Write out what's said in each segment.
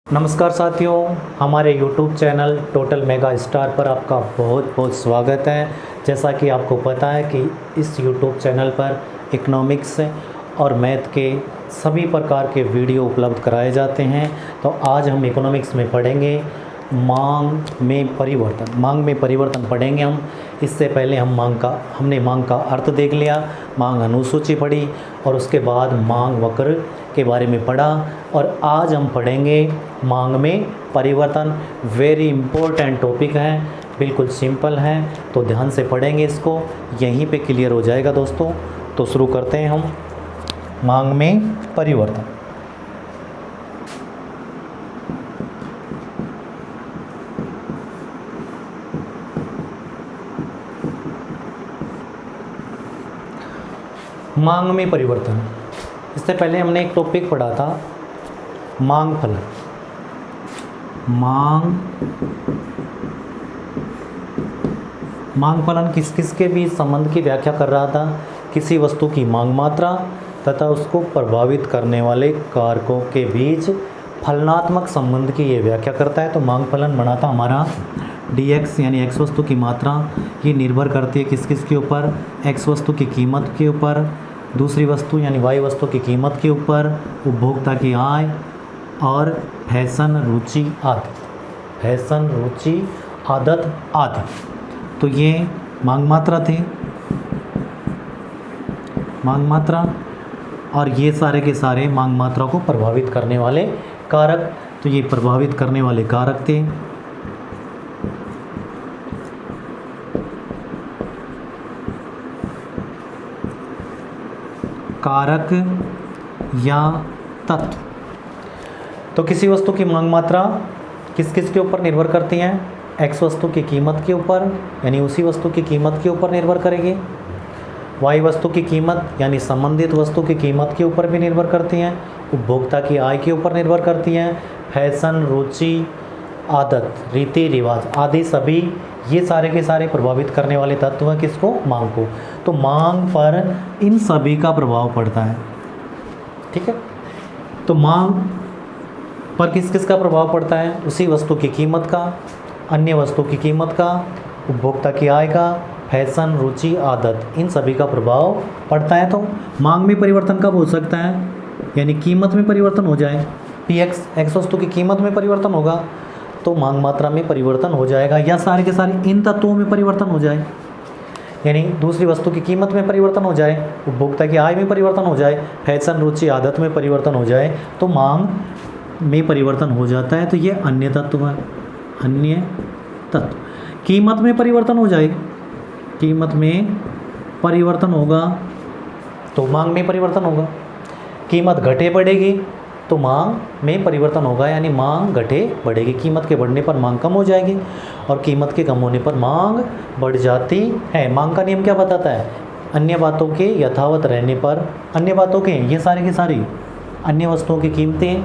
नमस्कार साथियों, हमारे YouTube channel total mega star पर आपका बहुत बहुत स्वागत है। जैसा कि आपको पता है कि इस YouTube चैनल पर इकोनॉमिक्स और मैथ के सभी प्रकार के वीडियो उपलब्ध कराए जाते हैं। तो आज हम इकोनॉमिक्स में पढ़ेंगे मांग में परिवर्तन पढ़ेंगे हम। इससे पहले हमने मांग का अर्थ देख लिया, मांग अनुसूची पढ़ी और उसके बाद मांग वक्र के बारे में पढ़ा। और आज हम पढ़ेंगे मांग में परिवर्तन। वेरी इम्पोर्टेंट टॉपिक है, बिल्कुल सिंपल है, तो ध्यान से पढ़ेंगे इसको, यहीं पे क्लियर हो जाएगा दोस्तों। तो शुरू करते हैं हम मांग में परिवर्तन। मांग में परिवर्तन, इससे पहले हमने एक टॉपिक पढ़ा था मांग फलन। मांग फलन किस किस के बीच संबंध की व्याख्या कर रहा था? किसी वस्तु की मांग मात्रा तथा उसको प्रभावित करने वाले कारकों के बीच फलनात्मक संबंध की ये व्याख्या करता है। तो मांग फलन बना था हमारा dx यानी x वस्तु की मात्रा, ये निर्भर करती है किस किस के ऊपर? x वस्तु की कीमत के ऊपर, दूसरी वस्तु यानी y वस्तु की कीमत के ऊपर, उपभोक्ता की आय और फैशन रुचि आदत आदि। तो ये मांग मात्रा थे, मांग मात्रा, और ये सारे के सारे मांग मात्रा को प्रभावित करने वाले कारक। तो ये प्रभावित करने वाले कारक थे। कारक या तत्व। तो किसी वस्तु की मांग मात्रा किस किस के ऊपर निर्भर करती हैं? x वस्तु की कीमत के ऊपर यानी उसी वस्तु की कीमत के ऊपर निर्भर करेगी। y वस्तु की कीमत यानी संबंधित वस्तु की कीमत के ऊपर भी निर्भर करती हैं। उपभोक्ता की आय के ऊपर निर्भर करती हैं। फैशन, रुचि, आदत, रीति रिवाज आदि सभी ये सारे के सारे प्रभावित करने वाले तत्व हैं किसको? मांग को। तो मांग पर इन सभी का प्रभाव पड़ता है, ठीक है। तो मांग पर किस किस का प्रभाव पड़ता है? उसी वस्तु की कीमत का, अन्य वस्तु की कीमत का, उपभोक्ता की आय का, फैशन, रुचि, आदत, इन सभी का प्रभाव पड़ता है। तो मांग में परिवर्तन कब हो सकता है? यानी कीमत में परिवर्तन हो जाए, px x वस्तु की कीमत में परिवर्तन होगा तो मांग मात्रा में परिवर्तन हो जाएगा, या सारे के सारे इन तत्वों में परिवर्तन हो जाए, यानी दूसरी वस्तु की कीमत में परिवर्तन हो जाए, उपभोक्ता की आय में परिवर्तन हो जाए, फैशन, रुचि, आदत में परिवर्तन हो जाए, तो मांग में परिवर्तन हो जाता है। तो ये अन्य तत्व है। अन्य तत्व कीमत में परिवर्तन हो जाए, कीमत में परिवर्तन होगा तो मांग में परिवर्तन होगा। कीमत घटे बढ़ेगी तो मांग में परिवर्तन होगा, यानी मांग घटे बढ़ेगी। कीमत के बढ़ने पर मांग कम हो जाएगी और कीमत के कम होने पर मांग बढ़ जाती है। मांग का नियम क्या बताता है? अन्य बातों के यथावत रहने पर, अन्य बातों के ये सारे की सारी अन्य वस्तुओं की कीमतें,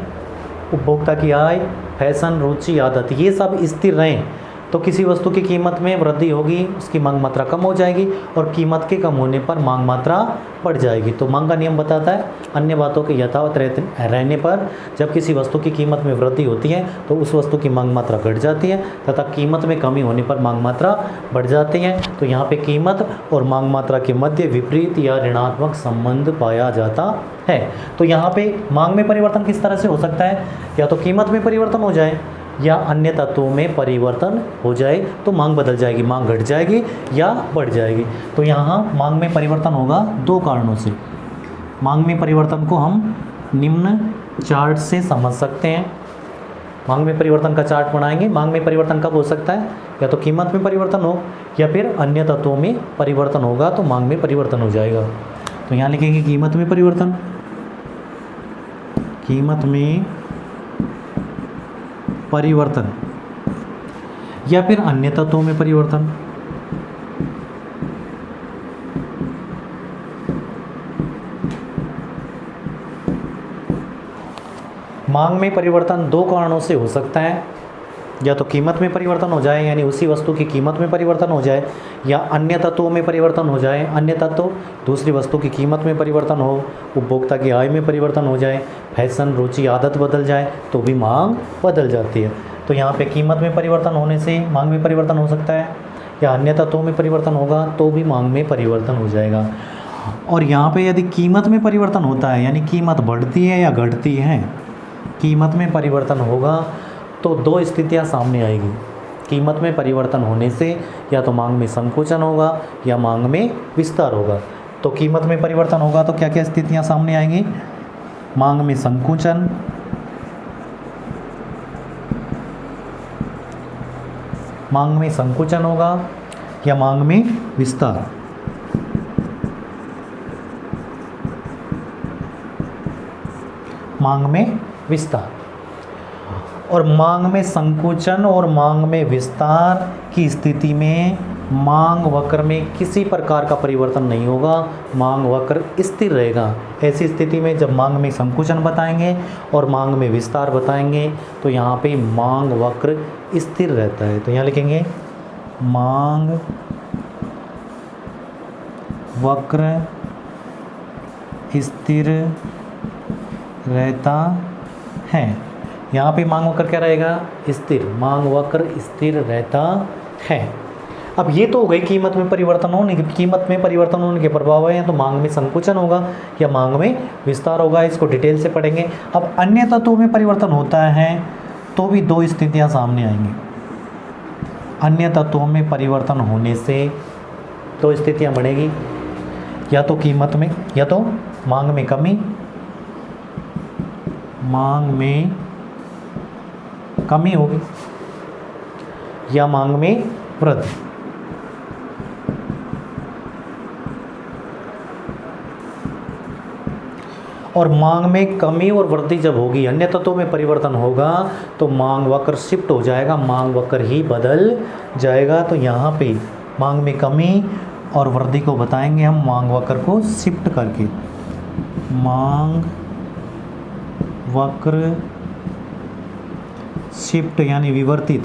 उपभोक्ता की आय, फैशन, रुचि, आदत, ये सब स्थिर रहें तो किसी वस्तु की कीमत में वृद्धि होगी, उसकी मांग मात्रा कम हो जाएगी, और कीमत के कम होने पर मांग मात्रा बढ़ जाएगी। तो मांग का नियम बताता है अन्य बातों के यथावत रहने पर जब किसी वस्तु की कीमत में वृद्धि होती है तो उस वस्तु की मांग मात्रा घट जाती है, तथा कीमत में कमी होने पर मांग मात्रा बढ़ जाती है। तो यहाँ पे कीमत और मांग मात्रा के मध्य विपरीत या ऋणात्मक संबंध पाया जाता है। तो यहाँ पे मांग में परिवर्तन किस तरह से हो सकता है? या तो कीमत में परिवर्तन हो जाए या अन्य तत्वों में परिवर्तन हो जाए तो मांग बदल जाएगी, मांग घट जाएगी या बढ़ जाएगी। तो यहाँ मांग में परिवर्तन होगा दो कारणों से। मांग में परिवर्तन को हम निम्न चार्ट से समझ सकते हैं। मांग में परिवर्तन का चार्ट बनाएंगे। मांग में परिवर्तन कब हो सकता है? या तो कीमत में परिवर्तन हो या फिर अन्य तत्वों में परिवर्तन होगा तो मांग में परिवर्तन हो जाएगा। तो यहाँ लिखेंगे कीमत में परिवर्तन, कीमत में परिवर्तन, या फिर अन्य तत्वों में परिवर्तन। मांग में परिवर्तन दो कारणों से हो सकता है। या तो कीमत में परिवर्तन हो जाए यानी उसी वस्तु की कीमत में परिवर्तन हो जाए, या अन्य तत्वों में परिवर्तन हो जाए, अन्य तत्व दूसरी वस्तु की कीमत में परिवर्तन हो, उपभोक्ता की आय में परिवर्तन हो जाए, फैशन, रुचि, आदत बदल जाए तो भी मांग बदल जाती है। तो यहाँ पे कीमत में परिवर्तन होने से मांग में परिवर्तन हो सकता है, या अन्य तत्वों में परिवर्तन होगा तो भी मांग में परिवर्तन हो जाएगा। और यहाँ पे यदि कीमत में परिवर्तन होता है यानी कीमत बढ़ती है या घटती है, कीमत में परिवर्तन होगा तो दो स्थितियाँ सामने आएगी। कीमत में परिवर्तन होने से या तो मांग में संकुचन होगा या मांग में विस्तार होगा। तो कीमत में परिवर्तन होगा तो क्या क्या स्थितियाँ सामने आएंगी? मांग में संकुचन, मांग में संकुचन होगा या मांग में विस्तार। मांग में विस्तार। और मांग में संकुचन और मांग में विस्तार की स्थिति में मांग वक्र में किसी प्रकार का परिवर्तन नहीं होगा, मांग वक्र स्थिर रहेगा। ऐसी स्थिति में जब मांग में संकुचन बताएंगे और मांग में विस्तार बताएंगे तो यहाँ पे मांग वक्र स्थिर रहता है। तो यहाँ लिखेंगे मांग वक्र स्थिर रहता है। यहाँ पे मांग वक्र क्या रहेगा? स्थिर। मांग वक्र स्थिर रहता है। अब ये तो हो गई कीमत में परिवर्तन होने की, कीमत में परिवर्तन होने के प्रभाव है तो मांग में संकुचन होगा या मांग में विस्तार होगा, इसको डिटेल से पढ़ेंगे। अब अन्य तत्वों में परिवर्तन होता है तो भी दो स्थितियाँ सामने आएंगी। अन्य तत्वों में परिवर्तन होने से दो स्थितियाँ बनेगी, या तो कीमत में या तो मांग में कमी, मांग में कमी होगी या मांग में वृद्धि। और मांग में कमी और वृद्धि जब होगी, अन्य तत्वों में परिवर्तन होगा तो मांग वक्र शिफ्ट हो जाएगा, मांग वक्र ही बदल जाएगा। तो यहाँ पे मांग में कमी और वृद्धि को बताएंगे हम मांग वक्र को शिफ्ट करके। मांग वक्र शिफ्ट यानी विवर्तित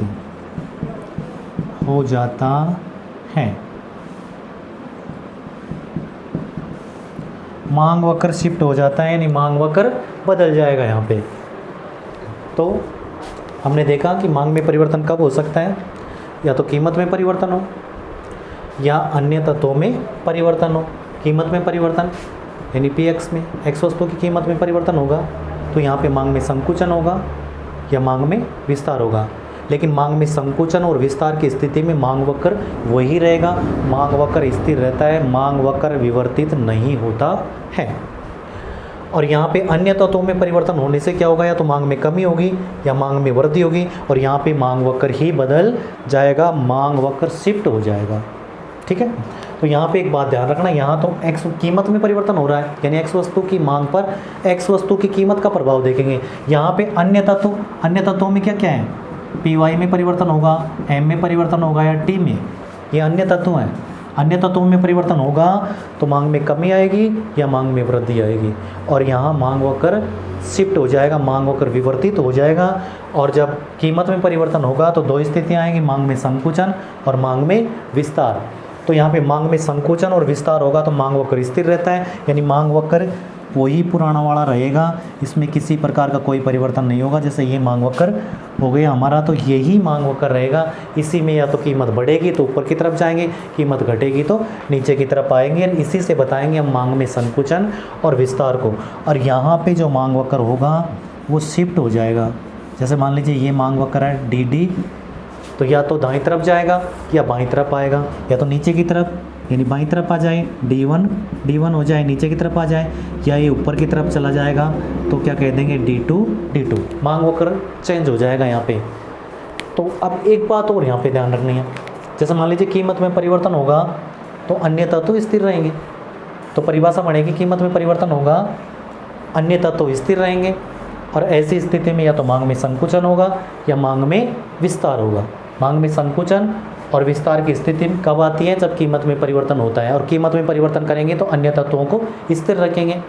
हो जाता है। मांग वक्र शिफ्ट हो जाता है यानी मांग वक्र बदल जाएगा यहाँ पे। तो हमने देखा कि मांग में परिवर्तन कब हो सकता है? या तो कीमत में परिवर्तन हो या अन्य तत्वों में परिवर्तन हो। कीमत में परिवर्तन यानी PX में, X वस्तु की कीमत में परिवर्तन होगा तो यहाँ पे मांग में संकुचन होगा या मांग में विस्तार होगा। लेकिन मांग में संकुचन और विस्तार की स्थिति में मांग वक्र वही रहेगा, मांग वक्र स्थिर रहता है, मांग वक्र विवर्तित नहीं होता है। और यहाँ पे अन्य तत्वों में परिवर्तन होने से क्या होगा? या तो मांग में कमी होगी या मांग में वृद्धि होगी, और यहाँ पे मांग वक्र ही बदल जाएगा, मांग वक्र शिफ्ट हो जाएगा। ठीक है, तो यहाँ पे एक बात ध्यान रखना, यहाँ तो X कीमत में परिवर्तन हो रहा है यानी X वस्तु की मांग पर X वस्तु की कीमत का प्रभाव देखेंगे। यहाँ पे अन्य तत्वों में क्या क्या है? PY में परिवर्तन होगा, M में परिवर्तन होगा या T में, ये अन्य तत्व हैं। अन्य तत्वों में परिवर्तन होगा तो मांग में कमी आएगी या मांग में वृद्धि आएगी, और यहाँ मांग वक्र शिफ्ट हो जाएगा, मांग वक्र विवर्तित हो जाएगा। और जब कीमत में परिवर्तन होगा तो दो स्थितियाँ आएंगी, मांग में संकुचन और मांग में विस्तार। तो यहाँ पे मांग में संकुचन और विस्तार होगा तो मांग वक्र स्थिर रहता है यानी मांग वक्र वही पुराना वाला रहेगा, इसमें किसी प्रकार का कोई परिवर्तन नहीं होगा। जैसे ये मांग वक्र हो गया हमारा तो यही मांग वक्र रहेगा, इसी में या तो कीमत बढ़ेगी तो ऊपर की तरफ जाएंगे, कीमत घटेगी तो नीचे की तरफ आएंगे। इसी से बताएंगे हम मांग में संकुचन और विस्तार को। और यहाँ पे जो मांग वक्र होगा वो शिफ्ट हो जाएगा। जैसे मान लीजिए ये मांग वक्र है DD, तो या तो दाईं तरफ जाएगा या बाईं तरफ आएगा, या तो नीचे की तरफ यानी बाईं तरफ आ जाए D1 हो जाए, नीचे की तरफ आ जाए, या ये ऊपर की तरफ चला जाएगा तो क्या कह देंगे D2 मांग वक्र चेंज हो जाएगा यहाँ पे। तो अब एक बात और यहाँ पे ध्यान रखनी है, जैसे मान लीजिए कीमत में परिवर्तन होगा तो अन्य तत्व स्थिर रहेंगे, तो परिभाषा बनेगी कीमत में परिवर्तन होगा अन्य तत्व स्थिर रहेंगे, और ऐसी स्थिति में या तो मांग में संकुचन होगा या मांग में विस्तार होगा। मांग में संकुचन और विस्तार की स्थिति कब आती है? जब कीमत में परिवर्तन होता है, और कीमत में परिवर्तन करेंगे तो अन्य तत्वों को स्थिर रखेंगे।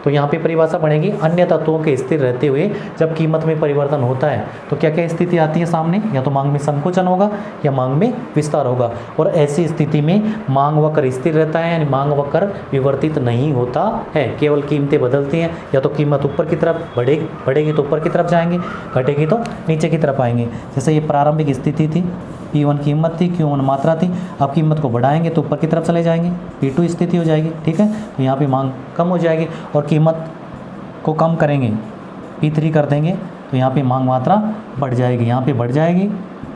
तो तो यहाँ पे परिभाषा बनेगी अन्य तत्वों के स्थिर रहते हुए जब कीमत में परिवर्तन होता है तो क्या क्या स्थिति आती है सामने, या तो मांग में संकुचन होगा या मांग में विस्तार होगा। और ऐसी स्थिति में मांग वक्र स्थिर रहता है, यानी मांग वक्र विवर्तित नहीं होता है, केवल कीमतें बदलती हैं। या तो कीमत ऊपर की तरफ बढ़ेगी तो ऊपर की तरफ जाएंगे, घटेगी तो नीचे की तरफ आएंगे। जैसे ये प्रारंभिक स्थिति थी, P1 कीमत थी, Q1 मात्रा थी। अब कीमत को बढ़ाएंगे तो ऊपर की तरफ चले जाएंगे, P2 स्थिति हो जाएगी, ठीक है। तो यहाँ पे मांग कम हो जाएगी और कीमत को कम करेंगे, P3 कर देंगे तो यहाँ पे मांग मात्रा बढ़ जाएगी, यहाँ पे बढ़ जाएगी,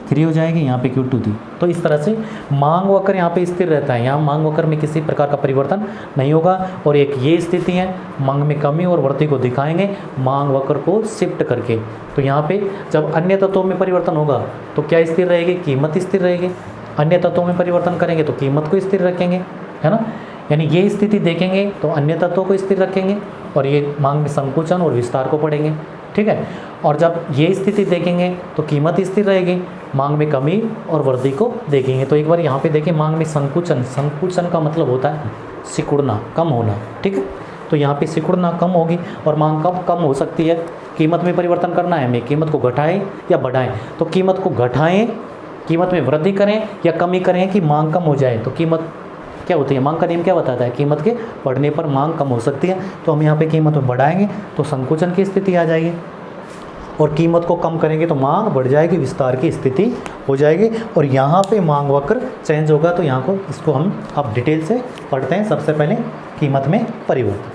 3 हो जाएगी, यहाँ पे Q2 थी। तो इस तरह से मांग वक्र यहाँ पे स्थिर रहता है, यहाँ मांग वक्र में किसी प्रकार का परिवर्तन नहीं होगा। और एक ये स्थिति है, मांग में कमी और वृद्धि को दिखाएंगे मांग वक्र को शिफ्ट करके। तो यहाँ पे जब अन्य तत्वों में परिवर्तन होगा तो क्या स्थिर रहेगी, कीमत स्थिर रहेगी। अन्य तत्वों में परिवर्तन करेंगे तो कीमत को स्थिर रखेंगे, है ना। यानी ये स्थिति देखेंगे तो अन्य तत्वों को स्थिर रखेंगे और ये मांग में संकुचन और विस्तार को पढ़ेंगे, ठीक है। और जब ये स्थिति देखेंगे तो कीमत स्थिर रहेगी, मांग में कमी और वृद्धि को देखेंगे। तो एक बार यहाँ पे देखें, मांग में संकुचन, संकुचन का मतलब होता है सिकुड़ना, कम होना, ठीक है। तो यहाँ पे सिकुड़ना कम होगी और मांग कब कम हो सकती है, कीमत में परिवर्तन करना है हमें, कीमत को घटाएं या बढ़ाएं। तो कीमत को घटाएं, कीमत में वृद्धि करें या कमी करें कि मांग कम हो जाए। तो कीमत क्या होती है, मांग का नियम क्या बताता है, कीमत के बढ़ने पर मांग कम हो सकती है। तो हम यहाँ पे कीमत में बढ़ाएंगे तो संकुचन की स्थिति आ जाएगी और कीमत को कम करेंगे तो मांग बढ़ जाएगी, विस्तार की स्थिति हो जाएगी। और यहाँ पे मांग वक्र चेंज होगा। तो यहाँ को इसको हम अब डिटेल से पढ़ते हैं। सबसे पहले कीमत में परिवर्तन।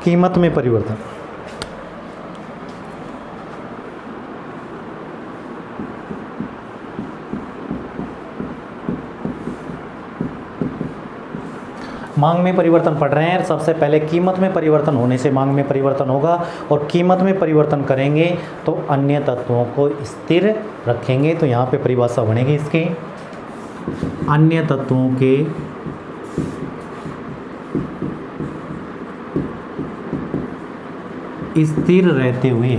कीमत में परिवर्तन, मांग में परिवर्तन पढ़ रहे हैं। सबसे पहले कीमत में परिवर्तन होने से मांग में परिवर्तन होगा और कीमत में परिवर्तन करेंगे तो अन्य तत्वों को स्थिर रखेंगे। तो यहाँ पे परिभाषा बनेगी इसकी, अन्य तत्वों के स्थिर रहते हुए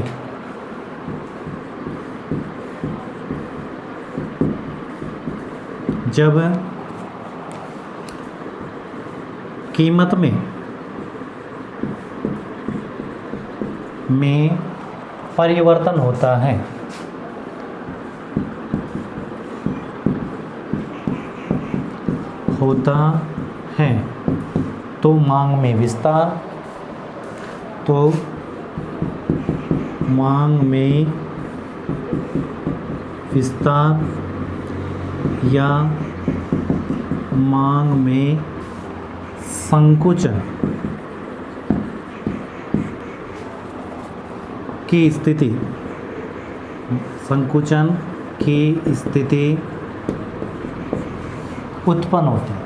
जब कीमत में परिवर्तन होता है तो मांग में विस्तार, तो मांग में विस्तार या मांग में संकुचन की स्थिति, संकुचन की स्थिति उत्पन्न होती है।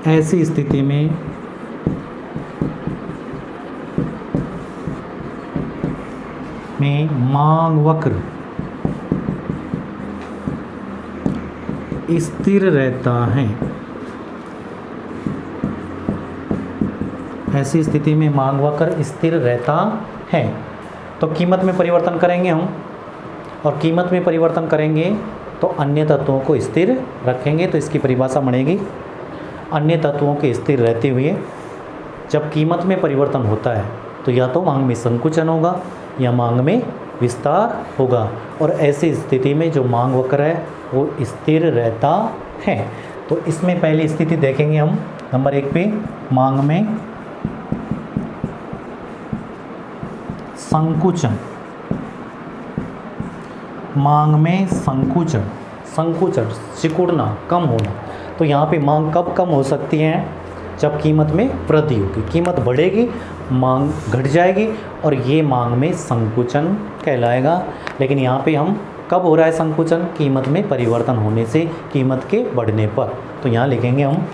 ऐसी स्थिति में मांग वक्र स्थिर रहता है। ऐसी स्थिति में मांग वक्र स्थिर रहता है। तो कीमत में परिवर्तन करेंगे हम, और कीमत में परिवर्तन करेंगे तो अन्य तत्वों को स्थिर रखेंगे। तो इसकी परिभाषा बनेगी, अन्य तत्वों के स्थिर रहते हुए जब कीमत में परिवर्तन होता है तो या तो मांग में संकुचन होगा या मांग में विस्तार होगा। और ऐसी स्थिति में जो मांग वक्र है वो स्थिर रहता है। तो इसमें पहली स्थिति देखेंगे हम, नंबर 1 पे मांग में संकुचन, मांग में संकुचन, संकुचन सिकुड़ना, कम होना। तो यहाँ पे मांग कब कम हो सकती है, जब कीमत में वृद्धि होगी, कीमत बढ़ेगी, मांग घट जाएगी और ये मांग में संकुचन कहलाएगा। लेकिन यहाँ पे हम कब हो रहा है संकुचन, कीमत में परिवर्तन होने से, कीमत के बढ़ने पर। तो यहाँ लिखेंगे हम,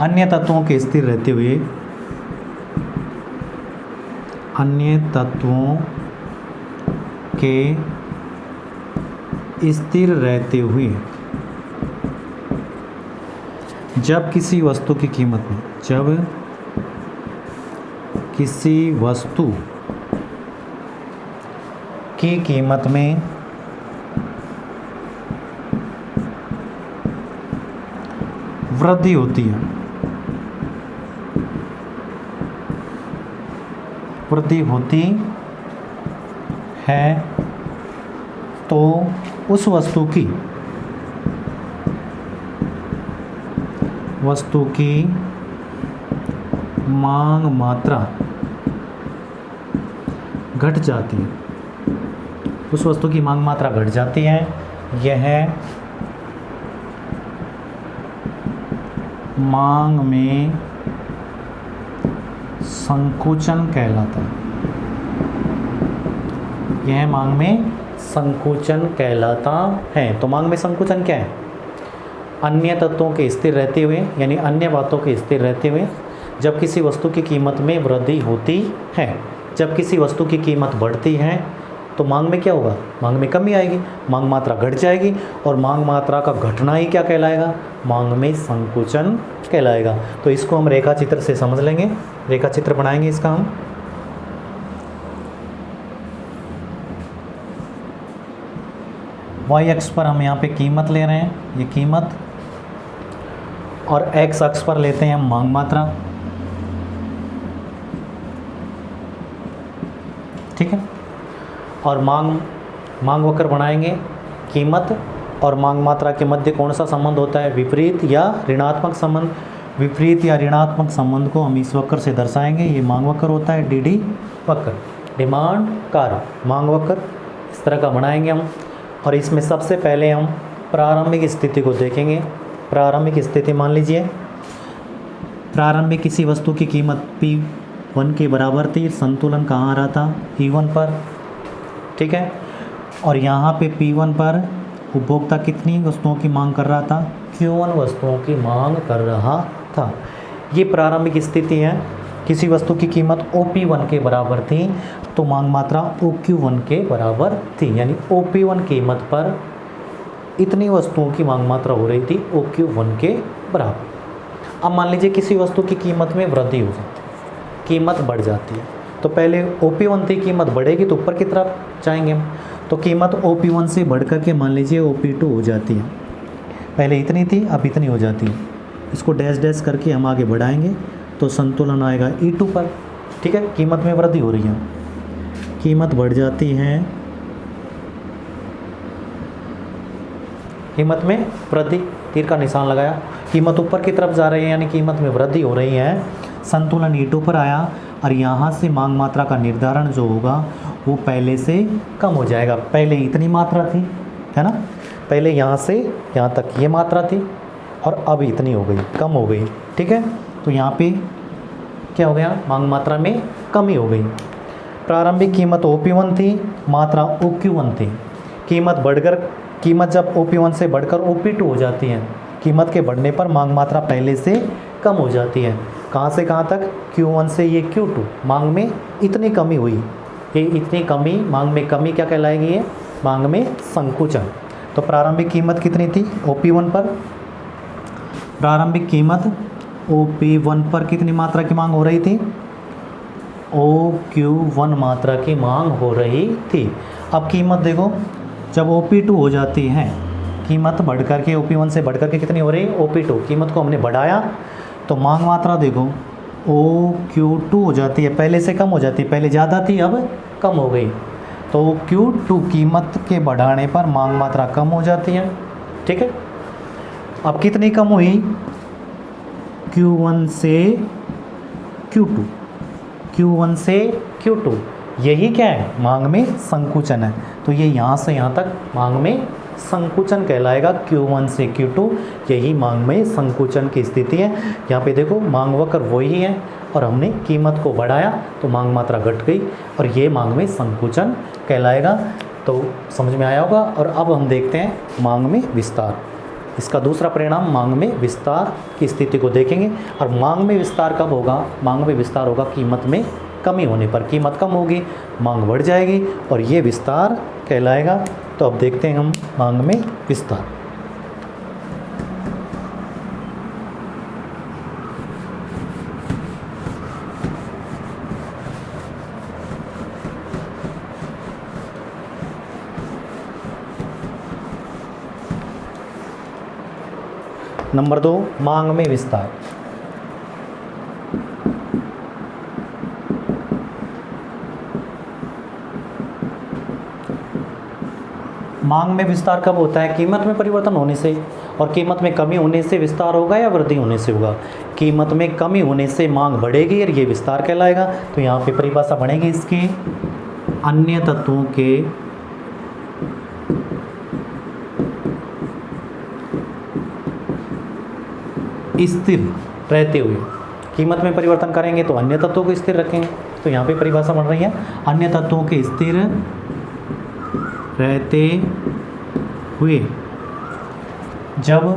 अन्य तत्वों के स्थिर रहते हुए, अन्य तत्वों के स्थिर रहते हुए जब किसी वस्तु की कीमत में, जब किसी वस्तु की कीमत में वृद्धि होती है, वृद्धि होती है तो उस वस्तु की मांग मात्रा घट जाती है, उस वस्तु की मांग मात्रा घट जाती है। यह मांग में संकुचन कहलाता है, यह मांग में संकुचन कहलाता है। तो मांग में संकुचन क्या है? अन्य तत्वों के स्थिर रहते हुए, यानी अन्य बातों के स्थिर रहते हुए जब किसी वस्तु की कीमत में वृद्धि होती है, जब किसी वस्तु की कीमत बढ़ती है तो मांग में क्या होगा? मांग में कमी आएगी, मांग मात्रा घट जाएगी, और मांग मात्रा का घटना ही क्या कहलाएगा? मांग में संकुचन कहलाएगा। तो इसको हम रेखा चित्र से समझ लेंगे, रेखा चित्र बनाएंगे इसका हम। वाई अक्ष पर हम यहाँ पे कीमत ले रहे हैं, ये कीमत, और एक्स अक्ष पर लेते हैं हम मांग मात्रा। ठीक है, और मांग वक्र बनाएंगे। कीमत और मांग मात्रा के मध्य कौन सा संबंध होता है? विपरीत या ऋणात्मक संबंध। विपरीत या ऋणात्मक संबंध को हम इस वक्र से दर्शाएंगे। ये मांग वक्र होता है, डीडी वक्र, डिमांड कारक मांग वक्र, इस तरह का बनाएंगे हम। और इसमें सबसे पहले हम प्रारंभिक स्थिति को देखेंगे। प्रारंभिक स्थिति मान लीजिए, प्रारंभिक किसी वस्तु की कीमत P1 के बराबर थी, संतुलन कहाँ आ रहा था? P1 पर। ठीक है, और यहाँ पे P1 पर उपभोक्ता कितनी वस्तुओं की मांग कर रहा था? Q1 वस्तुओं की मांग कर रहा था। ये प्रारंभिक स्थिति है। किसी वस्तु की कीमत OP1 के बराबर थी तो मांग मात्रा OQ1 के बराबर थी, यानी OP1 कीमत पर इतनी वस्तुओं की मांग मात्रा हो रही थी OQ1 के बराबर। अब मान लीजिए किसी वस्तु की कीमत में वृद्धि हो जाती है, कीमत बढ़ जाती है, तो पहले OP1 थी, कीमत बढ़ेगी तो ऊपर की तरफ जाएंगे हम। तो कीमत OP1 से बढ़ कर के मान लीजिए OP2 हो जाती है। पहले इतनी थी, अब इतनी हो जाती है। इसको डैश डैश करके हम आगे बढ़ाएंगे तो संतुलन आएगा E2 पर। ठीक है, कीमत में वृद्धि हो रही है, कीमत बढ़ जाती है, कीमत में वृद्धि, तीर का निशान लगाया, कीमत ऊपर की तरफ जा रही है, यानी कीमत में वृद्धि हो रही है। संतुलन E2 पर आया, और यहाँ से मांग मात्रा का निर्धारण जो होगा वो पहले से कम हो जाएगा। पहले इतनी मात्रा थी, है ना, पहले यहाँ से यहाँ तक ये मात्रा थी, और अब इतनी हो गई, कम हो गई। ठीक है, तो यहाँ पे क्या हो गया? मांग मात्रा में कमी हो गई। प्रारंभिक कीमत OP1 थी, मात्रा OQ1 थी। कीमत जब OP1 से बढ़कर OP2 हो जाती है, कीमत के बढ़ने पर मांग मात्रा पहले से कम हो जाती है। कहाँ से कहाँ तक? Q1 से ये Q2, मांग में इतनी कमी हुई। ये इतनी कमी, मांग में कमी क्या कहलाएगी? ये मांग में संकुचन। तो प्रारंभिक कीमत कितनी थी OP1 पर? प्रारंभिक कीमत OP1 पर कितनी मात्रा की मांग हो रही थी? OQ1 मात्रा की मांग हो रही थी। अब कीमत देखो, जब OP2 हो जाती है, कीमत बढ़ करके OP1 से बढ़ करके कितनी हो रही है? OP2। कीमत को हमने बढ़ाया तो मांग मात्रा देखो OQ2 हो जाती है, पहले से कम हो जाती है, पहले ज़्यादा थी अब कम हो गई। तो OQ2 कीमत के बढ़ाने पर मांग मात्रा कम हो जाती है। ठीक है, अब कितनी कम हुई? Q1 से Q2, Q1 से Q2, यही क्या है? मांग में संकुचन है। तो ये यहाँ से यहाँ तक मांग में संकुचन कहलाएगा। Q1 से Q2, यही मांग में संकुचन की स्थिति है। यहाँ पे देखो मांग वक्र वही है, और हमने कीमत को बढ़ाया तो मांग मात्रा घट गई, और ये मांग में संकुचन कहलाएगा। तो समझ में आया होगा। और अब हम देखते हैं मांग में विस्तार। इसका दूसरा परिणाम मांग में विस्तार की स्थिति को देखेंगे। और मांग में विस्तार कब होगा? मांग में विस्तार होगा कीमत में कमी होने पर। कीमत कम होगी, मांग बढ़ जाएगी, और ये विस्तार कहलाएगा। तो अब देखते हैं हम मांग में विस्तार। नंबर 2, मांग में विस्तार। मांग में विस्तार कब होता है? कीमत में परिवर्तन होने से। और कीमत में कमी होने से विस्तार होगा या वृद्धि होने से होगा? कीमत में कमी होने से मांग बढ़ेगी और ये विस्तार कहलाएगा। तो यहाँ पे परिभाषा बनेगी इसकी, अन्य तत्वों के स्थिर रहते हुए। कीमत में परिवर्तन करेंगे तो अन्य तत्वों को स्थिर रखेंगे। तो यहाँ पे परिभाषा बन रही है, अन्य तत्वों के स्थिर रहते हुए जब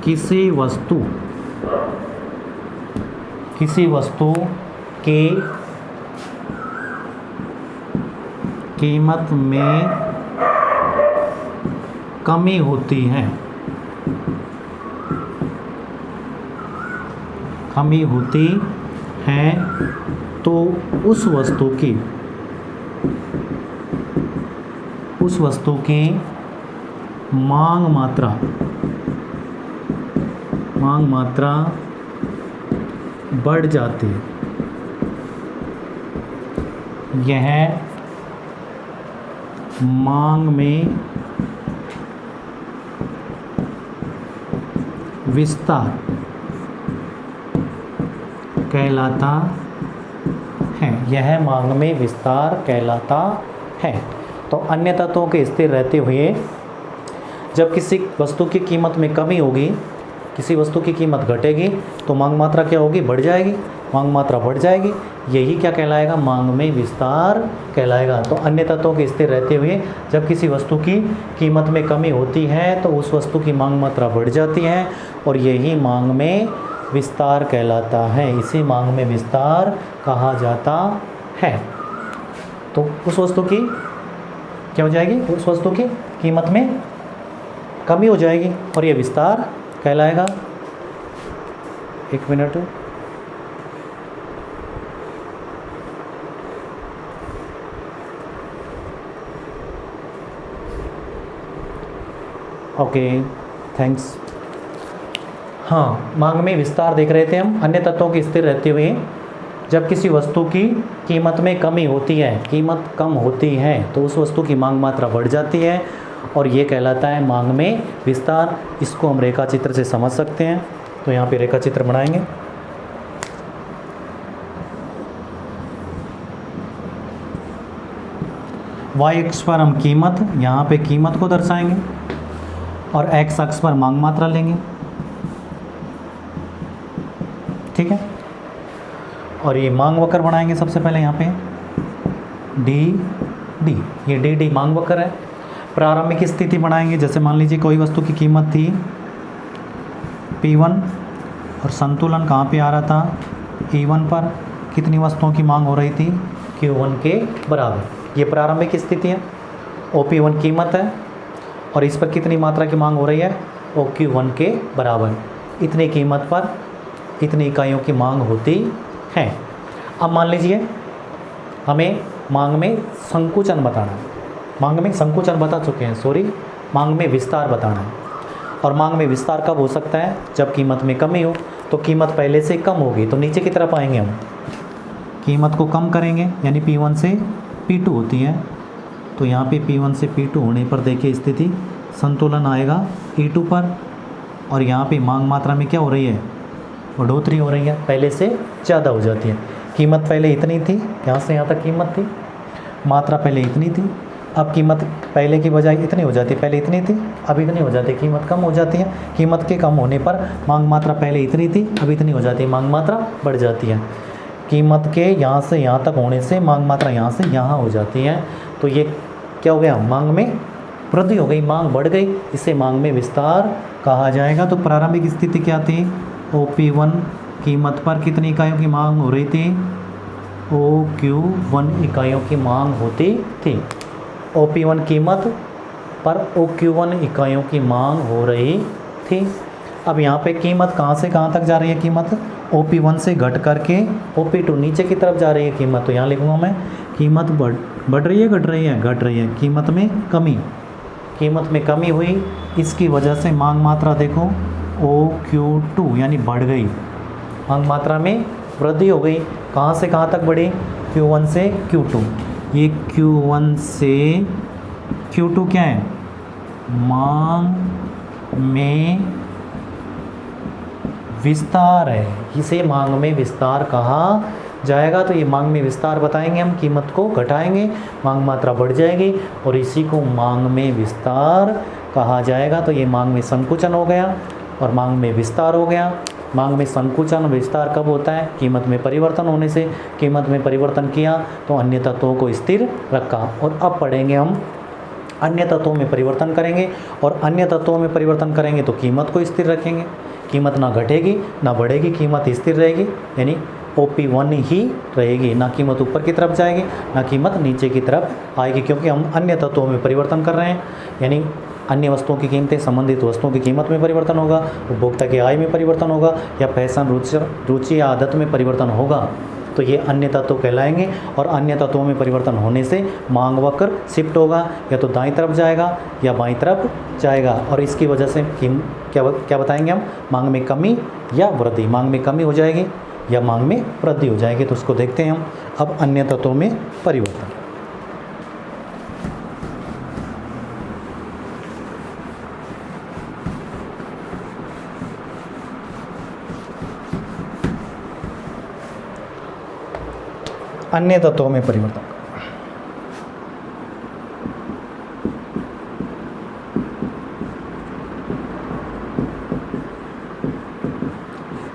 किसी वस्तु के कीमत में कमी होती है तो उस वस्तु की मांग मात्रा बढ़ जाती है। यह मांग में विस्तार कहलाता है। यह मांग में विस्तार कहलाता है। तो अन्य तत्वों के स्थिर रहते हुए जब किसी वस्तु की कीमत में कमी होगी, किसी वस्तु की कीमत घटेगी तो मांग मात्रा क्या होगी? बढ़ जाएगी। मांग मात्रा बढ़ जाएगी, यही क्या कहलाएगा? मांग में विस्तार कहलाएगा। तो अन्य तत्वों के स्थिर रहते हुए जब किसी वस्तु की कीमत में कमी होती है तो उस वस्तु की मांग मात्रा बढ़ जाती है और यही मांग में विस्तार कहलाता है। इसे मांग में विस्तार कहा जाता है। तो उस वस्तु की क्या हो जाएगी? उस वस्तु की कीमत में कमी हो जाएगी और यह विस्तार कहलाएगा। एक मिनट, ओके, थैंक्स। हाँ, मांग में विस्तार देख रहे थे हम। अन्य तत्वों के स्थिर रहते हुए जब किसी वस्तु की कीमत में कमी होती है, कीमत कम होती है तो उस वस्तु की मांग मात्रा बढ़ जाती है और ये कहलाता है मांग में विस्तार। इसको हम रेखा चित्र से समझ सकते हैं। तो यहाँ पे रेखा चित्र बनाएंगे। वाई अक्ष पर हम कीमत, यहाँ पे कीमत को दर्शाएंगे और एक्स अक्ष पर मांग मात्रा लेंगे। ठीक है, और ये मांग वक्र बनाएंगे सबसे पहले यहाँ पे डी, ये डी मांग वक्र है। प्रारंभिक स्थिति बनाएंगे। जैसे मान लीजिए कोई वस्तु की कीमत थी P1 और संतुलन कहाँ पे आ रहा था? E1 पर। कितनी वस्तुओं की मांग हो रही थी? Q1 के बराबर। ये प्रारंभिक स्थिति है। OP1 कीमत है और इस पर कितनी मात्रा की मांग हो रही है? OQ1 के बराबर। इतनी कीमत पर इतनी इकाइयों की मांग होती है। अब मान लीजिए हमें मांग में संकुचन बताना है। मांग में संकुचन बता चुके हैं, मांग में विस्तार बताना है। और मांग में विस्तार कब हो सकता है? जब कीमत में कमी हो। तो कीमत पहले से कम होगी तो नीचे की तरफ आएंगे हम, कीमत को कम करेंगे, यानी P1 से P2 होती है। तो यहाँ पे P1 से P2 होने पर देखिए स्थिति संतुलन आएगा E2 पर। और यहाँ पे मांग मात्रा में क्या हो रही है? बढ़ोतरी हो रही है, पहले से ज़्यादा हो जाती है। कीमत पहले इतनी थी, यहाँ से यहाँ तक कीमत थी, मात्रा पहले इतनी थी, अब कीमत पहले की बजाय इतनी हो जाती है। पहले इतनी थी, अब इतनी हो जाती है, कीमत कम हो जाती है। कीमत के कम होने पर मांग मात्रा पहले इतनी थी, अब इतनी हो जाती है, मांग मात्रा बढ़ जाती है। कीमत के यहाँ से यहाँ तक होने से मांग मात्रा यहाँ से यहाँ हो जाती है। तो ये क्या हो गया? मांग में वृद्धि हो गई, मांग बढ़ गई। इसे मांग में विस्तार कहा जाएगा। तो प्रारंभिक स्थिति क्या थी? OP1 कीमत पर कितनी इकाइयों की मांग हो रही थी? OQ1 इकाइयों की मांग होती थी। OP1 कीमत पर OQ1 इकाइयों की मांग हो रही थी। अब यहाँ पे कीमत कहाँ से कहाँ तक जा रही है? कीमत OP1 से घट करके OP2 नीचे की तरफ जा रही है कीमत। तो यहाँ लिखूँगा मैं कीमत बढ़ रही है, घट रही है, घट रही है। कीमत में कमी, कीमत में कमी हुई, इसकी वजह से मांग मात्रा देखो OQ2 यानी बढ़ गई, मांग मात्रा में वृद्धि हो गई। कहाँ से कहाँ तक बढ़ी? Q1 से Q2। ये Q1 से Q2 क्या है? मांग में विस्तार है, इसे मांग में विस्तार कहा जाएगा। तो ये मांग में विस्तार बताएंगे हम, कीमत को घटाएंगे, मांग मात्रा बढ़ जाएगी और इसी को मांग में विस्तार कहा जाएगा। तो ये मांग में संकुचन हो गया और मांग में विस्तार हो गया। मांग में संकुचन विस्तार कब होता है? कीमत में परिवर्तन होने से। कीमत में परिवर्तन किया तो अन्य तत्वों को स्थिर रखा। और अब पढ़ेंगे हम अन्य तत्वों में परिवर्तन करेंगे, और अन्य तत्वों में परिवर्तन करेंगे तो कीमत को स्थिर रखेंगे। कीमत ना घटेगी ना बढ़ेगी, कीमत स्थिर रहेगी, यानी OP1 ही रहेगी। ना कीमत ऊपर की तरफ जाएगी ना कीमत नीचे की तरफ आएगी, क्योंकि हम अन्य तत्वों में परिवर्तन कर रहे हैं। यानी अन्य वस्तुओं की कीमतें संबंधित वस्तुओं की कीमत में परिवर्तन होगा, उपभोक्ता की आय में परिवर्तन होगा, या फैशन रुचि या आदत में परिवर्तन होगा, तो ये अन्य तत्व कहलाएंगे। और अन्य तत्वों में परिवर्तन होने से मांग वक्र शिफ्ट होगा, या तो दाईं तरफ जाएगा या बाईं तरफ जाएगा। और इसकी वजह से क्या बताएंगे हम? मांग में कमी या वृद्धि। मांग में कमी हो जाएगी या मांग में वृद्धि हो जाएगी। तो उसको देखते हैं हम। अब अन्य तत्वों में परिवर्तन। अन्य तत्वों में परिवर्तन।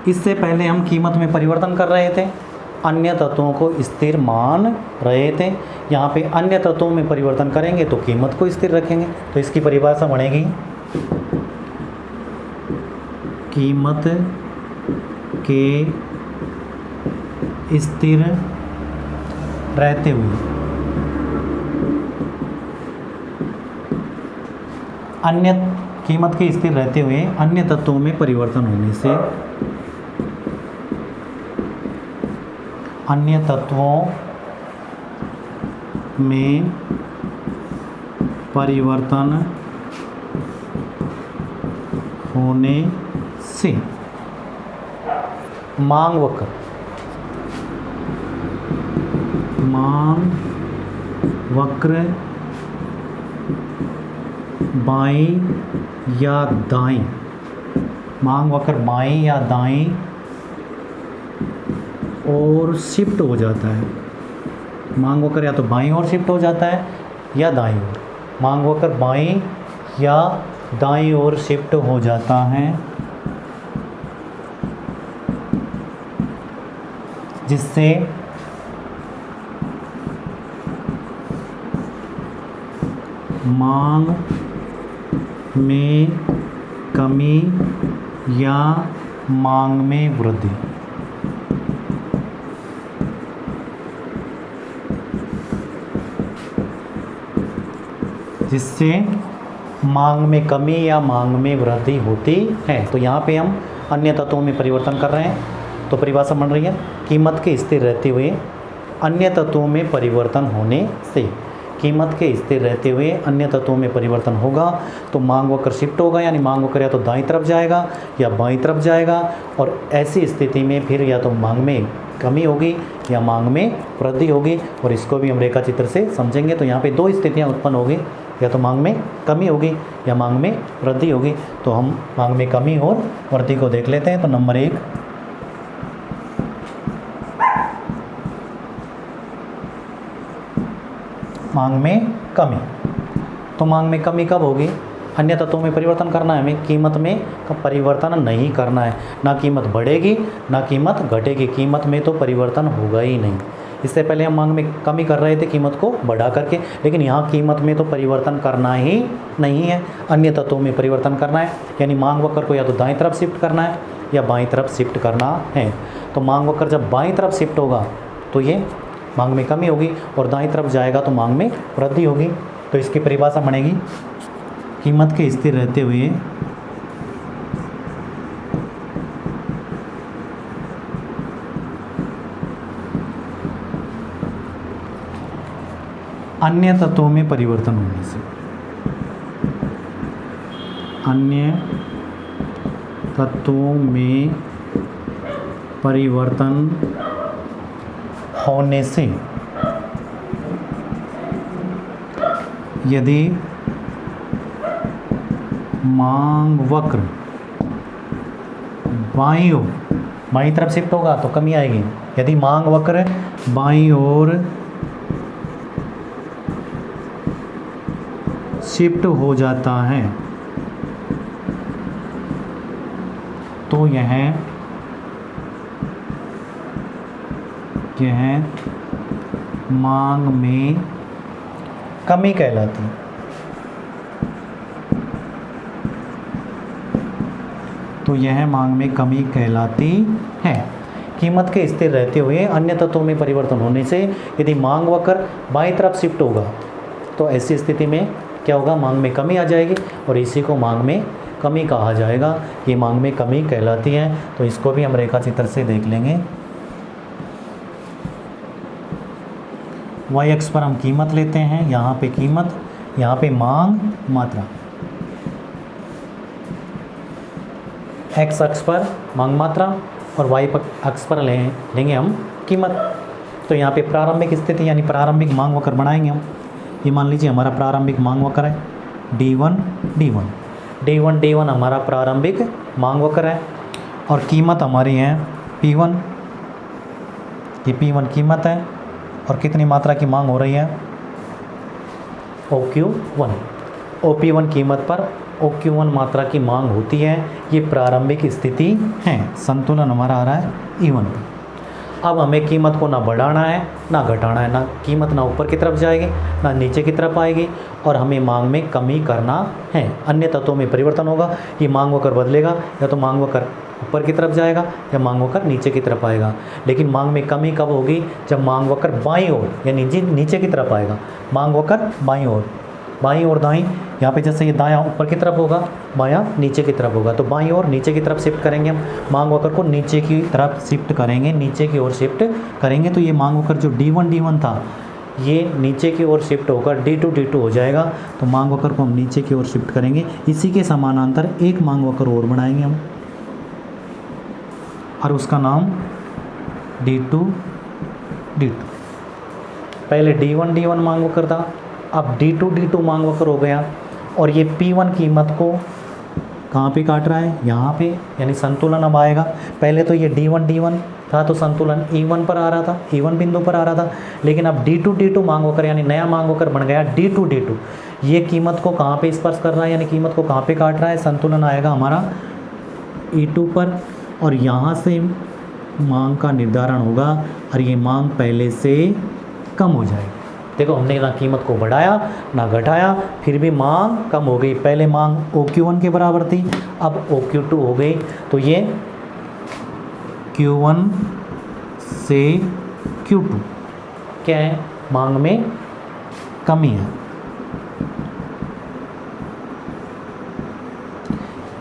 इससे पहले हम कीमत में परिवर्तन कर रहे थे, अन्य तत्वों को स्थिर मान रहे थे। यहाँ पे अन्य तत्वों में परिवर्तन करेंगे तो कीमत को स्थिर रखेंगे। तो इसकी परिभाषा बनेगी कीमत के स्थिर रहते हुए अन्य कीमत के स्थिर रहते हुए अन्य तत्वों में परिवर्तन होने से अन्य तत्वों में परिवर्तन होने से मांग वक्र बाईं या दाईं, मांग वक्र बाईं या दाईं और शिफ्ट हो जाता है। मांग वक्र या तो बाईं ओर शिफ्ट हो जाता है या दाईं ओर। मांग वक्र बाईं या दाईं ओर शिफ्ट हो जाता है, जिससे मांग में कमी या मांग में वृद्धि। जिससे मांग में कमी या मांग में वृद्धि होती है। तो यहाँ पे हम अन्य तत्वों में परिवर्तन कर रहे हैं। तो परिभाषा बन रही है कीमत के स्थिर रहते हुए अन्य तत्वों में परिवर्तन होने से। कीमत के स्थिर रहते हुए अन्य तत्वों में परिवर्तन होगा तो मांग वक्र शिफ्ट होगा, यानी मांग वक्र या तो दाईं तरफ जाएगा या बाईं तरफ जाएगा। और ऐसी स्थिति में फिर या तो मांग में कमी होगी या मांग में वृद्धि होगी। और इसको भी हम रेखा चित्र से समझेंगे। तो यहाँ पे दो स्थितियाँ उत्पन्न होगी, या तो मांग में कमी होगी या मांग में वृद्धि होगी। तो हम मांग में कमी और वृद्धि को देख लेते हैं। तो नंबर 1, मांग में कमी। तो मांग में कमी कब होगी? अन्य तत्वों में परिवर्तन करना है हमें, कीमत में परिवर्तन नहीं करना है। ना कीमत बढ़ेगी ना कीमत घटेगी, कीमत में तो परिवर्तन होगा ही नहीं। इससे पहले हम मांग में कमी कर रहे थे कीमत को बढ़ा करके, लेकिन यहाँ कीमत में तो परिवर्तन करना ही नहीं है, अन्य तत्वों में परिवर्तन करना है। यानी मांग वक्र को या तो दाईं तरफ शिफ्ट करना है या बाईं तरफ शिफ्ट करना है। तो मांग वक्र जब बाईं तरफ शिफ्ट होगा तो ये मांग में कमी होगी, और दाईं तरफ जाएगा तो मांग में वृद्धि होगी। तो इसकी परिभाषा बनेगी कीमत के स्थिर रहते हुए अन्य तत्वों में परिवर्तन होने से, अन्य तत्वों में परिवर्तन होने से यदि मांग वक्र बाईं तरफ शिफ्ट होगा तो कमी आएगी। यदि मांग वक्र बाईं ओर शिफ्ट हो जाता है तो यह मांग में कमी कहलाती है। तो यह मांग में कमी कहलाती है। कीमत के स्थिर रहते हुए अन्य तत्वों में परिवर्तन होने से यदि मांग वक्र बाईं तरफ शिफ्ट होगा तो ऐसी स्थिति में क्या होगा, मांग में कमी आ जाएगी, और इसी को मांग में कमी कहा जाएगा। ये मांग में कमी कहलाती है। तो इसको भी हम रेखा चित्र से देख लेंगे। y अक्ष पर हम कीमत लेते हैं, यहाँ पे कीमत, यहाँ पे मांग मात्रा। x अक्ष पर मांग मात्रा और y अक्ष पर लेंगे हम कीमत। तो यहाँ पे प्रारंभिक स्थिति यानी प्रारंभिक मांग वक्र बनाएंगे हम। ये मान लीजिए हमारा प्रारंभिक मांग वक्र है D1 हमारा प्रारंभिक मांग वक्र है, और कीमत हमारी है P1। ये P1 कीमत है, और कितनी मात्रा की मांग हो रही है, OQ1। OP1 कीमत पर OQ1 मात्रा की मांग होती है। ये प्रारंभिक स्थिति है। संतुलन हमारा आ रहा है E1 पे। अब हमें कीमत को ना बढ़ाना है ना घटाना है, ना कीमत ना ऊपर की तरफ जाएगी ना नीचे की तरफ आएगी, और हमें मांग में कमी करना है। अन्य तत्वों में परिवर्तन होगा, ये मांग वक्र बदलेगा, या तो मांग वक्र ऊपर की तरफ जाएगा या मांग वक्र नीचे की तरफ आएगा। लेकिन मांग में कमी कब होगी, जब मांग वक्र बाईं ओर यानी नीचे की तरफ आएगा। मांग वक्र बाईं ओर दाईं, यहाँ पे जैसे ये दायां ऊपर की तरफ होगा, बायां नीचे की तरफ होगा, तो बाईं ओर नीचे की तरफ शिफ्ट करेंगे हम। मांग वक्र को नीचे की तरफ शिफ्ट करेंगे, नीचे की ओर शिफ्ट करेंगे, तो ये मांग वक्र जो D1 था ये नीचे की ओर शिफ्ट होकर D2 हो जाएगा। तो मांग वक्र को हम नीचे की ओर शिफ्ट करेंगे। इसी के समानांतर एक मांग वक्र और बनाएंगे हम, और उसका नाम D2। पहले D1 मांग वक्र था, अब D2 मांग वक्र हो गया, और ये P1 कीमत को कहाँ पे काट रहा है, यहाँ पे, यानी संतुलन अब आएगा। पहले तो ये D1 था तो संतुलन E1 पर आ रहा था, E1 बिंदु पर आ रहा था, लेकिन अब D2 मांग वक्र यानी नया मांग वक्र बन गया D2। ये कीमत को कहाँ पे स्पर्श कर रहा है, यानी कीमत को कहाँ पे काट रहा है, संतुलन आएगा हमारा E2 पर, और यहाँ से मांग का निर्धारण होगा, और ये मांग पहले से कम हो जाएगी। देखो हमने ना कीमत को बढ़ाया ना घटाया, फिर भी मांग कम हो गई। पहले मांग OQ1 के बराबर थी, अब OQ2 हो गई, तो ये Q1 से Q2 क्या है, मांग में कमी है।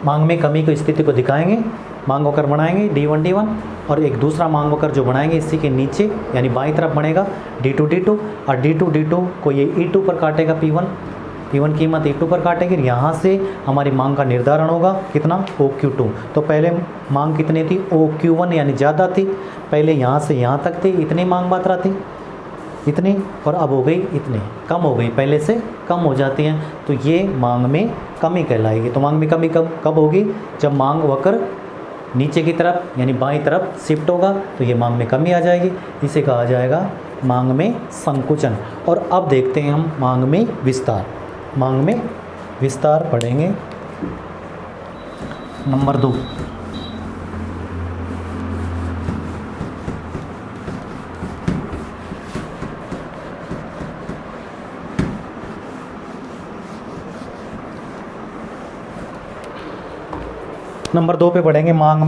मांग में कमी की स्थिति को दिखाएंगे, मांग वक्र बनाएंगे D1 और एक दूसरा मांग वक्र जो बनाएंगे इसी के नीचे यानी बाईं तरफ बनेगा D2 और D2 को ये E2 पर काटेगा P1 कीमत E2 पर काटेगी। यहाँ से हमारी मांग का निर्धारण होगा कितना, OQ2। तो पहले मांग कितनी थी, OQ1 यानी ज़्यादा थी, पहले यहाँ से यहाँ तक थी, इतनी मांग मात्रा थी, इतनी, और अब हो गई इतनी, कम हो गई, पहले से कम हो जाती हैं, तो ये मांग में कमी कहलाएगी। तो मांग में कमी कब होगी, जब मांग वक्र नीचे की तरफ यानी बाईं तरफ शिफ्ट होगा, तो ये मांग में कमी आ जाएगी। इसे कहा जाएगा मांग में संकुचन। और अब देखते हैं हम मांग में विस्तार। मांग में विस्तार पढ़ेंगे नंबर 2। नंबर 2 पे पढ़ेंगे मांग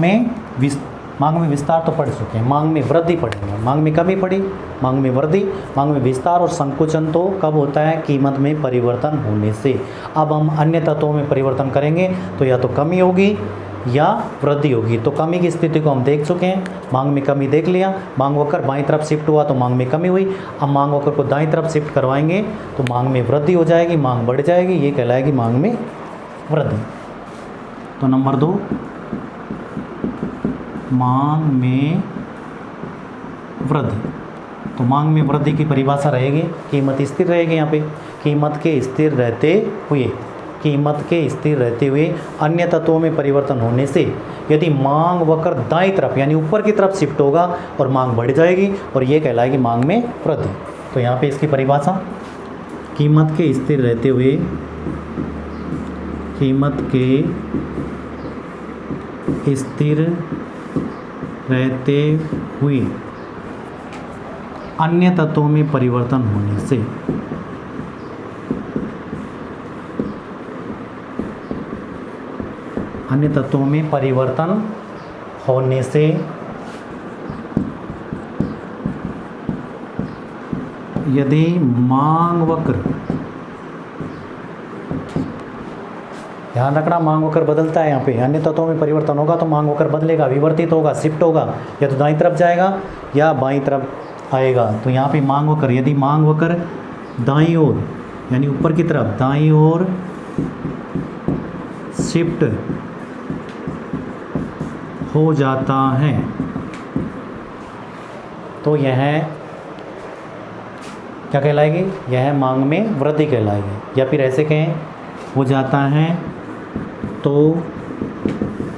मांग में विस्तार तो पढ़ चुके हैं, मांग में वृद्धि पढ़ेंगे। मांग में कमी पड़ी, मांग में वृद्धि, मांग में विस्तार और संकुचन तो कब होता है? कीमत में परिवर्तन होने से। अब हम अन्य तत्वों में परिवर्तन करेंगे तो या तो कमी होगी या वृद्धि होगी। तो कमी की स्थिति को हम देख चुके हैं, मांग में कमी देख लिया, मांग वक्र बाईं तरफ शिफ्ट हुआ तो मांग में कमी हुई। अब मांग वक्र को दाईं तरफ शिफ्ट करवाएंगे तो मांग में वृद्धि हो जाएगी, मांग बढ़ जाएगी, ये कहलाएगी मांग में वृद्धि। तो नंबर 2, मांग में वृद्धि। तो मांग में वृद्धि की परिभाषा रहेगी, कीमत स्थिर रहेगी। यहाँ पे कीमत के स्थिर रहते हुए, कीमत के स्थिर रहते हुए अन्य तत्वों में परिवर्तन होने से यदि मांग वक्र दाईं तरफ यानी ऊपर की तरफ शिफ्ट होगा और मांग बढ़ जाएगी और ये कहलाएगी मांग में वृद्धि। तो यहाँ पे इसकी परिभाषा, कीमत के स्थिर रहते हुए, कीमत के स्थिर रहते हुए अन्य तत्वों में परिवर्तन होने से, अन्य तत्वों में परिवर्तन होने से यदि मांग वक्र, ध्यान रखना मांग वक्र बदलता है। यहाँ पे अन्य तत्वों में परिवर्तन होगा तो मांग वक्र बदलेगा, विवर्तित होगा, शिफ्ट होगा, या तो दाईं तरफ जाएगा या बाईं तरफ आएगा। तो यहाँ पे मांग वक्र, यदि मांग वक्र दाईं ओर यानी ऊपर की तरफ दाईं ओर शिफ्ट हो जाता है तो यह क्या कहलाएगी? यह मांग में वृद्धि कहलाएगी। या फिर ऐसे कहें, हो जाता है तो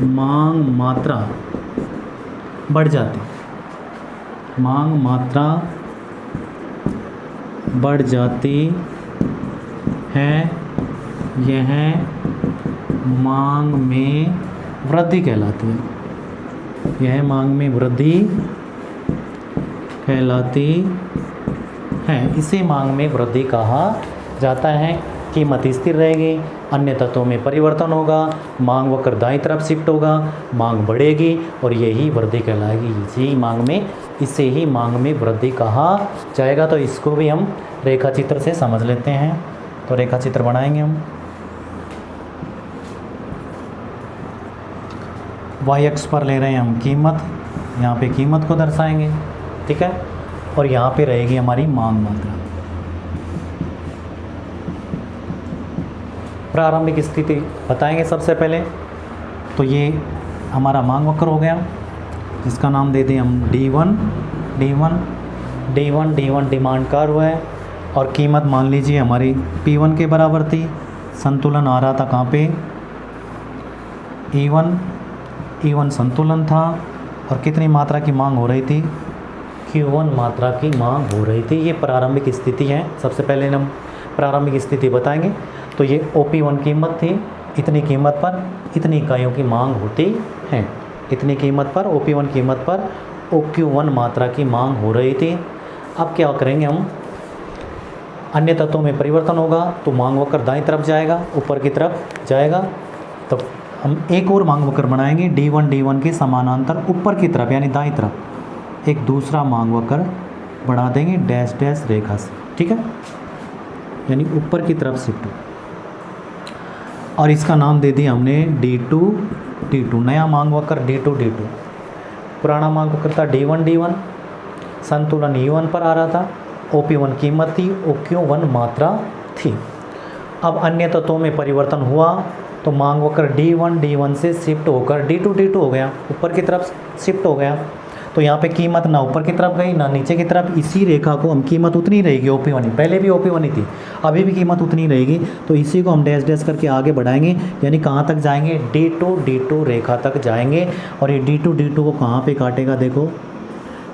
मांग मात्रा बढ़ जाती, मांग मात्रा बढ़ जाती है, यह मांग में वृद्धि कहलाती है, यह मांग में वृद्धि कहलाती है। इसे मांग में वृद्धि कहा जाता है। कीमत स्थिर रहेगी, अन्य तत्वों में परिवर्तन होगा, मांग वक्र दाईं तरफ शिफ्ट होगा, मांग बढ़ेगी और यही वृद्धि कहलाएगी। इसी मांग में, इसे ही मांग में वृद्धि कहा जाएगा। तो इसको भी हम रेखा चित्र से समझ लेते हैं। तो रेखा चित्र बनाएंगे हम। वाई अक्ष पर ले रहे हैं हम कीमत, यहाँ पे कीमत को दर्शाएंगे, ठीक है, और यहाँ पे रहेगी हमारी मांग मात्रा। प्रारंभिक स्थिति बताएंगे सबसे पहले। तो ये हमारा मांग वक्र हो गया, इसका नाम दे दें हम D1, D1 डिमांड कर्व है और कीमत मान लीजिए हमारी P1 के बराबर थी। संतुलन आ रहा था कहाँ पे? E1 संतुलन था और कितनी मात्रा की मांग हो रही थी? Q1 मात्रा की मांग हो रही थी। ये प्रारंभिक स्थिति है। सबसे पहले हम प्रारंभिक स्थिति बताएंगे। तो ये OP1 कीमत थी, इतनी कीमत पर इतनी इकाइयों की मांग होती है। इतनी कीमत पर OP1 कीमत पर OQ1 मात्रा की मांग हो रही थी। अब क्या करेंगे हम? अन्य तत्वों में परिवर्तन होगा तो मांग वक्र दाईं तरफ जाएगा, ऊपर की तरफ जाएगा। तो हम एक और मांग वक्र बनाएंगे D1 के समानांतर ऊपर की तरफ यानी दाईं तरफ एक दूसरा मांग वक्र बढ़ा देंगे डैश डैश रेखा से, ठीक है, यानी ऊपर की तरफ शिफ्ट। और इसका नाम दे दिया हमने D2, नया मांग वक्र D2। पुराना मांग वक्र था D1, संतुलन E1 पर आ रहा था, OP1 कीमत थी, OQ1 मात्रा थी। अब अन्य तत्वों में परिवर्तन हुआ तो मांग वक्र D1 से शिफ्ट होकर D2 हो गया, ऊपर की तरफ शिफ्ट हो गया। तो यहाँ पे कीमत ना ऊपर की तरफ गई ना नीचे की तरफ, इसी रेखा को हम कीमत उतनी रहेगी OP1, पहले भी OP1 ही थी, अभी भी कीमत उतनी रहेगी। तो इसी को हम डैश डैश करके आगे बढ़ाएंगे, यानी कहाँ तक जाएंगे? D2 रेखा तक जाएंगे। और ये D2 को कहाँ पे काटेगा? देखो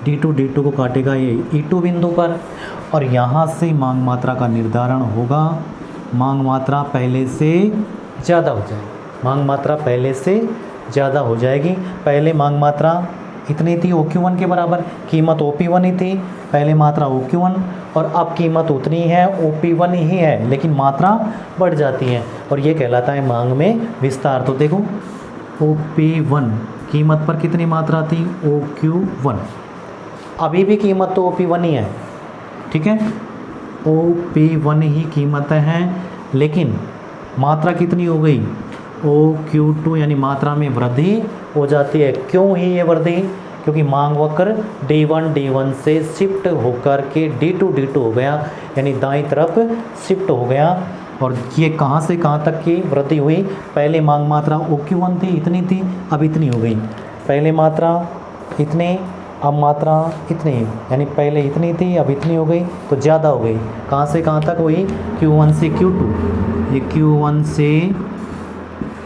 D2 को काटेगा ये E2 बिंदु पर, और यहाँ से मांग मात्रा का निर्धारण होगा। मांग मात्रा पहले से ज़्यादा हो जाएगी, मांग मात्रा पहले से ज़्यादा हो जाएगी। पहले मांग मात्रा इतनी थी OQ1 के बराबर, कीमत OP1 ही थी, पहले मात्रा OQ1 और अब कीमत उतनी है OP1 ही है, लेकिन मात्रा बढ़ जाती है और ये कहलाता है मांग में विस्तार। तो देखो OP1 कीमत पर कितनी मात्रा थी, OQ1। अभी भी कीमत तो OP1 ही है, ठीक है, OP1 ही कीमत है, लेकिन मात्रा कितनी हो गई, OQ2, यानी मात्रा में वृद्धि हो जाती है। क्यों ही ये वृद्धि, क्योंकि मांग वक्र D1 से शिफ्ट होकर के D2 हो गया, यानी दाईं तरफ शिफ्ट हो गया। और ये कहाँ से कहाँ तक की वृद्धि हुई, पहले मांग मात्रा OQ1 थी, इतनी थी, अब इतनी हो गई। पहले मात्रा इतनी, अब मात्रा इतनी, यानी पहले इतनी थी अब इतनी हो गई, तो ज़्यादा हो गई। कहाँ से कहाँ तक हुई, Q1 से Q2, ये Q1 से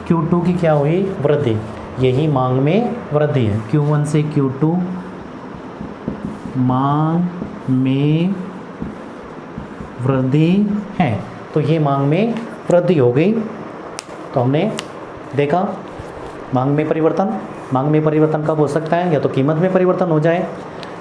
Q2 की क्या हुई, वृद्धि। यही मांग में वृद्धि है, Q1 से Q2 मांग में वृद्धि है। तो ये मांग में वृद्धि हो गई। तो हमने देखा मांग में परिवर्तन। मांग में परिवर्तन कब हो सकता है, या तो कीमत में परिवर्तन हो जाए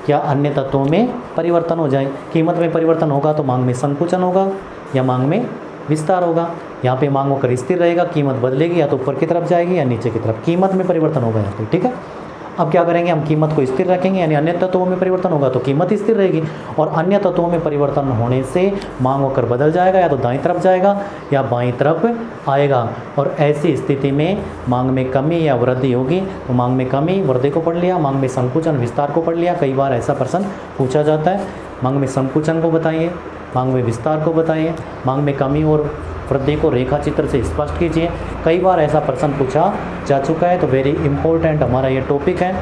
या अन्य तत्वों में परिवर्तन हो जाए। कीमत में परिवर्तन होगा तो मांग में संकुचन होगा या मांग में विस्तार होगा। यहाँ पे मांग होकर स्थिर रहेगा, कीमत बदलेगी, या तो ऊपर की तरफ जाएगी या नीचे की तरफ। कीमत में परिवर्तन होगा यहाँ पे, ठीक है। अब क्या करेंगे, हम कीमत को स्थिर रखेंगे, यानी अन्य तत्वों में परिवर्तन होगा तो कीमत स्थिर रहेगी, और अन्य तत्वों में परिवर्तन होने से मांग होकर बदल जाएगा, या तो दाईं तरफ जाएगा या बाईं तरफ आएगा। और ऐसी स्थिति में मांग में कमी या वृद्धि होगी। तो मांग में कमी वृद्धि को पढ़ लिया, मांग में संकुचन विस्तार को पढ़ लिया। कई बार ऐसा प्रश्न पूछा जाता है, मांग में संकुचन को बताइए, मांग में विस्तार को बताइए, मांग में कमी और वृद्धि को रेखा चित्र से स्पष्ट कीजिए। कई बार ऐसा प्रश्न पूछा जा चुका है, तो वेरी इंपॉर्टेंट हमारा ये टॉपिक है।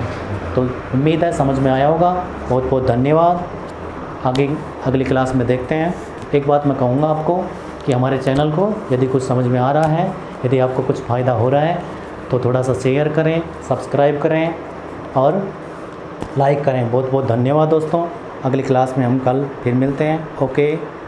तो उम्मीद है समझ में आया होगा। बहुत बहुत धन्यवाद। आगे अगली क्लास में देखते हैं। एक बात मैं कहूँगा आपको कि हमारे चैनल को यदि कुछ समझ में आ रहा है, यदि आपको कुछ फ़ायदा हो रहा है, तो थोड़ा सा शेयर करें, सब्सक्राइब करें और लाइक करें। बहुत बहुत धन्यवाद दोस्तों। अगली क्लास में हम कल फिर मिलते हैं। ओके।